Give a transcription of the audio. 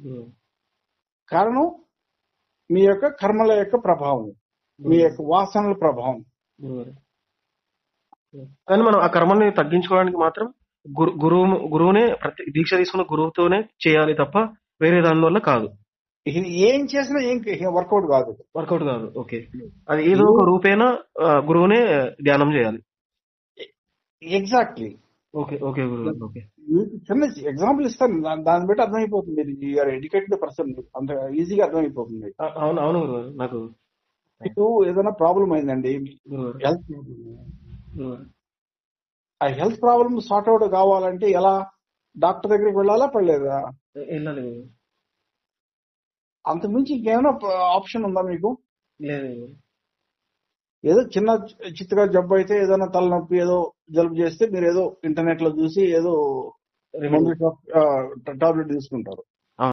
గురువు కారణం మీ యొక్క కర్మల యొక్క ప్రభావం, మీ గురువు యొక్క వాసనల ప్రభావం. గురువు కానీ మనం ఆ కర్మల్ని తగ్గించుకోవడానికి మాత్రం గురువునే దీక్ష తీసుకున్న గురువుతోనే చేయాలి తప్ప వేరే దాని వల్ల కాదు. ఇది ఏం చేసినా ఏం వర్కౌట్ కాదు. వర్కౌట్ కాదు. ఓకే, అది ఏదో ఒక రూపేణ గురువునే ధ్యానం చేయాలి. ఎగ్జాక్ట్లీ. ఓకే ఓకే గురువు. ఓకే, మీకు చిన్న ఎగ్జాంపుల్ ఇస్తాను, దాన్ని బట్టి అర్థమైపోతుంది. యూఆర్ ఎడ్యుకేటెడ్ పర్సన్, అంత ఈజీగా అర్థమైపోతుంది. అవును అవును గురువు. నాకు మీకు ఏదైనా ప్రాబ్లం అయిందండి, గురువు హెల్త్ గురువు ఆ హెల్త్ ప్రాబ్లమ్ సార్ట్ అవుట్ కావాలంటే ఎలా? డాక్టర్ దగ్గరికి వెళ్ళాలా పడలేదా? వెళ్ళాలి గురువు. అంతకుమించి ఇంకేమైనా ఆప్షన్ ఉందా మీకు? లేదు గురువు. ఏదో చిన్న చిత్తగా జబ్బు అయితే, ఏదైనా తలనొప్పి, ఏదో జలుబు చేస్తే మీరు ఏదో ఇంటర్నెట్ లో చూసి ఏదో రెమెడీ. టాబ్లెట్ తీసుకుంటారు.